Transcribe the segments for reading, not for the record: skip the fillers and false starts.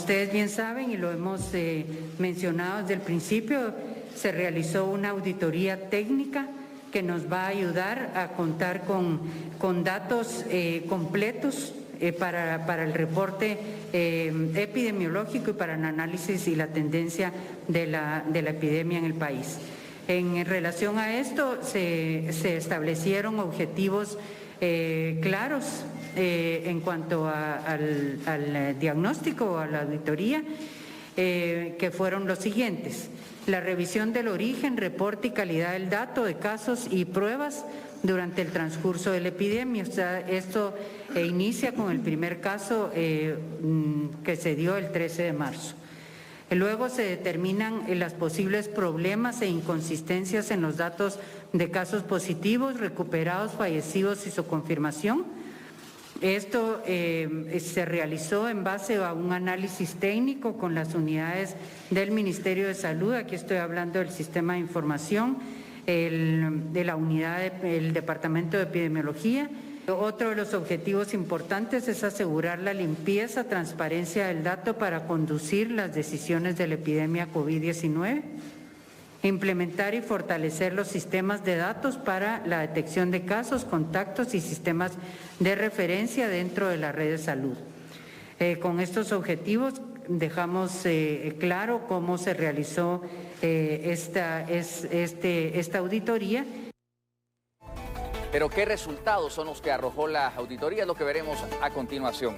ustedes bien saben y lo hemos mencionado desde el principio, se realizó una auditoría técnica que nos va a ayudar a contar con datos completos para el reporte epidemiológico y para el análisis y la tendencia de la epidemia en el país. En relación a esto, se establecieron objetivos claros en cuanto al diagnóstico o a la auditoría, que fueron los siguientes: la revisión del origen, reporte y calidad del dato de casos y pruebas durante el transcurso de la epidemia. O sea, esto inicia con el primer caso que se dio el 13 de marzo. Luego se determinan los posibles problemas e inconsistencias en los datos de casos positivos, recuperados, fallecidos y su confirmación. Esto se realizó en base a un análisis técnico con las unidades del Ministerio de Salud. Aquí estoy hablando del sistema de información, de la unidad del Departamento de Epidemiología. Otro de los objetivos importantes es asegurar la limpieza, transparencia del dato para conducir las decisiones de la epidemia COVID-19, implementar y fortalecer los sistemas de datos para la detección de casos, contactos y sistemas de referencia dentro de la red de salud. Con estos objetivos dejamos claro cómo se realizó esta auditoría. Pero ¿qué resultados son los que arrojó la auditoría? Es lo que veremos a continuación.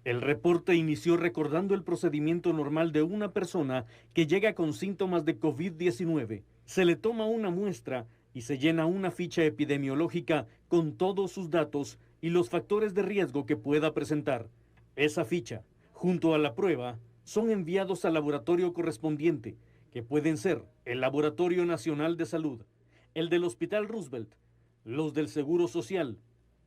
El reporte inició recordando el procedimiento normal de una persona que llega con síntomas de COVID-19. Se le toma una muestra y se llena una ficha epidemiológica con todos sus datos y los factores de riesgo que pueda presentar. Esa ficha, junto a la prueba, son enviados al laboratorio correspondiente, que pueden ser el Laboratorio Nacional de Salud, el del Hospital Roosevelt, los del Seguro Social,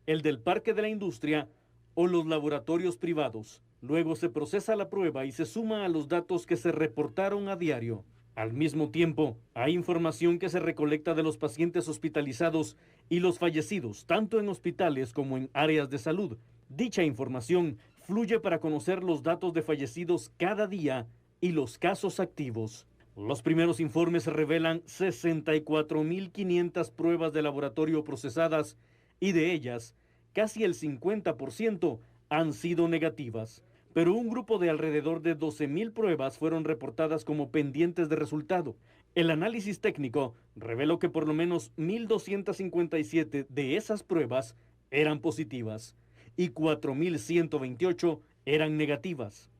el del Parque de la Industria o los laboratorios privados. Luego se procesa la prueba y se suma a los datos que se reportaron a diario. Al mismo tiempo, hay información que se recolecta de los pacientes hospitalizados y los fallecidos, tanto en hospitales como en áreas de salud. Dicha información fluye para conocer los datos de fallecidos cada día y los casos activos. Los primeros informes revelan 64.500 pruebas de laboratorio procesadas y de ellas, casi el 50% han sido negativas. Pero un grupo de alrededor de 12.000 pruebas fueron reportadas como pendientes de resultado. El análisis técnico reveló que por lo menos 1.257 de esas pruebas eran positivas y 4.128 eran negativas.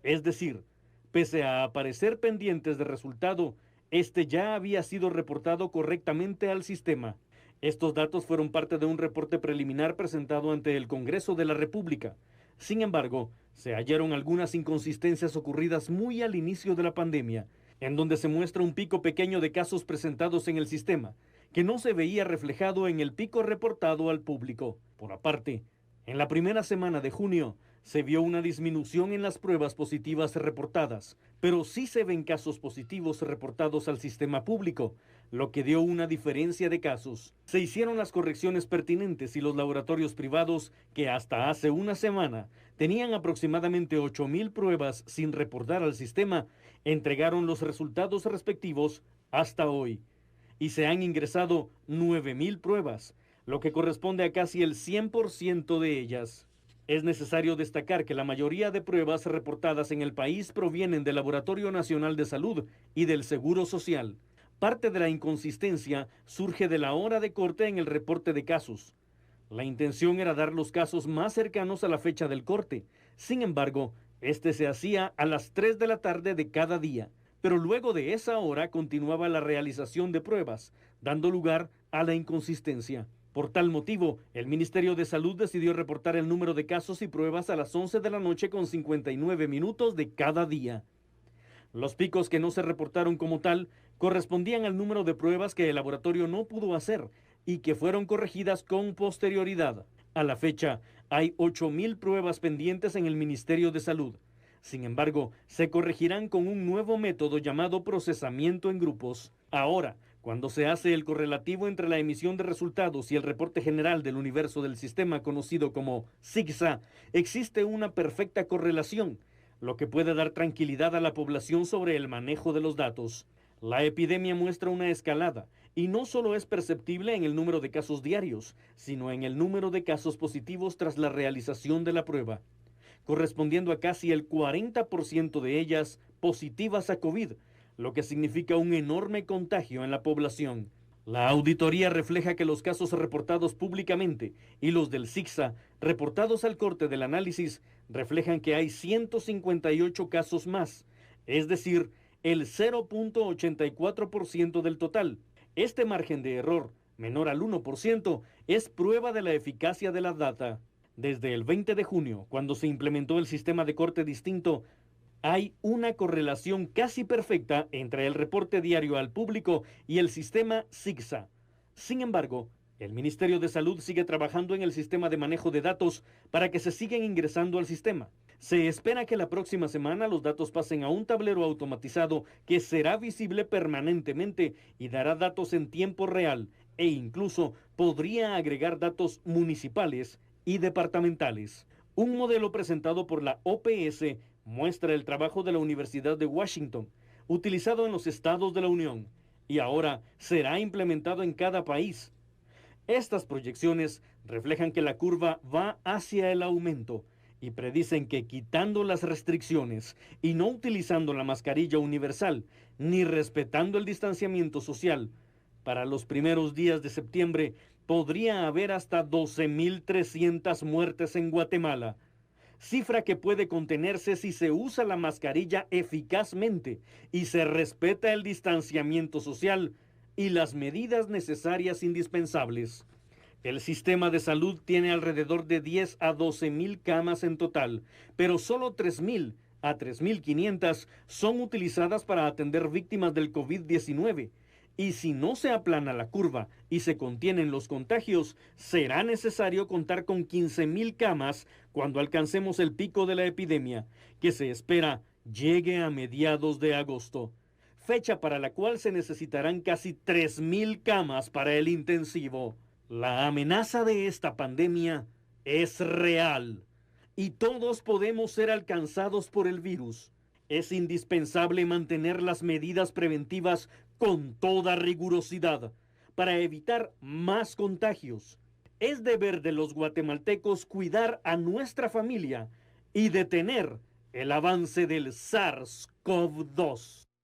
Es decir, pese a aparecer pendientes de resultado, este ya había sido reportado correctamente al sistema. Estos datos fueron parte de un reporte preliminar presentado ante el Congreso de la República. Sin embargo, se hallaron algunas inconsistencias ocurridas muy al inicio de la pandemia, en donde se muestra un pico pequeño de casos presentados en el sistema, que no se veía reflejado en el pico reportado al público. Por aparte, en la primera semana de junio, se vio una disminución en las pruebas positivas reportadas, pero sí se ven casos positivos reportados al sistema público, lo que dio una diferencia de casos. Se hicieron las correcciones pertinentes y los laboratorios privados, que hasta hace una semana tenían aproximadamente 8.000 pruebas sin reportar al sistema, entregaron los resultados respectivos hasta hoy. Y se han ingresado 9.000 pruebas, lo que corresponde a casi el 100% de ellas. Es necesario destacar que la mayoría de pruebas reportadas en el país provienen del Laboratorio Nacional de Salud y del Seguro Social. Parte de la inconsistencia surge de la hora de corte en el reporte de casos. La intención era dar los casos más cercanos a la fecha del corte. Sin embargo, este se hacía a las 3 de la tarde de cada día. Pero luego de esa hora continuaba la realización de pruebas, dando lugar a la inconsistencia. Por tal motivo, el Ministerio de Salud decidió reportar el número de casos y pruebas a las 11 de la noche con 59 minutos de cada día. Los picos que no se reportaron como tal correspondían al número de pruebas que el laboratorio no pudo hacer y que fueron corregidas con posterioridad. A la fecha, hay 8.000 pruebas pendientes en el Ministerio de Salud. Sin embargo, se corregirán con un nuevo método llamado procesamiento en grupos. Ahora, Cuando se hace el correlativo entre la emisión de resultados y el reporte general del universo del sistema conocido como CIGSA, existe una perfecta correlación, lo que puede dar tranquilidad a la población sobre el manejo de los datos. La epidemia muestra una escalada y no solo es perceptible en el número de casos diarios, sino en el número de casos positivos tras la realización de la prueba, correspondiendo a casi el 40% de ellas positivas a COVID, lo que significa un enorme contagio en la población. La auditoría refleja que los casos reportados públicamente y los del CIGSA reportados al corte del análisis reflejan que hay 158 casos más, es decir, el 0.84% del total. Este margen de error, menor al 1%, es prueba de la eficacia de la data. Desde el 20 de junio, cuando se implementó el sistema de corte distinto, hay una correlación casi perfecta entre el reporte diario al público y el sistema CIGSA. Sin embargo, el Ministerio de Salud sigue trabajando en el sistema de manejo de datos para que se sigan ingresando al sistema. Se espera que la próxima semana los datos pasen a un tablero automatizado que será visible permanentemente y dará datos en tiempo real e incluso podría agregar datos municipales y departamentales. Un modelo presentado por la OPS muestra el trabajo de la Universidad de Washington, utilizado en los estados de la Unión, y ahora será implementado en cada país. Estas proyecciones reflejan que la curva va hacia el aumento y predicen que quitando las restricciones y no utilizando la mascarilla universal ni respetando el distanciamiento social, para los primeros días de septiembre podría haber hasta 12.300 muertes en Guatemala, cifra que puede contenerse si se usa la mascarilla eficazmente y se respeta el distanciamiento social y las medidas necesarias indispensables. El sistema de salud tiene alrededor de 10 a 12.000 camas en total, pero solo 3.000 a 3.500 son utilizadas para atender víctimas del COVID-19. Y si no se aplana la curva y se contienen los contagios, será necesario contar con 15.000 camas cuando alcancemos el pico de la epidemia, que se espera llegue a mediados de agosto, fecha para la cual se necesitarán casi 3.000 camas para el intensivo. La amenaza de esta pandemia es real y todos podemos ser alcanzados por el virus. Es indispensable mantener las medidas preventivas con toda rigurosidad para evitar más contagios. Es deber de los guatemaltecos cuidar a nuestra familia y detener el avance del SARS-CoV-2.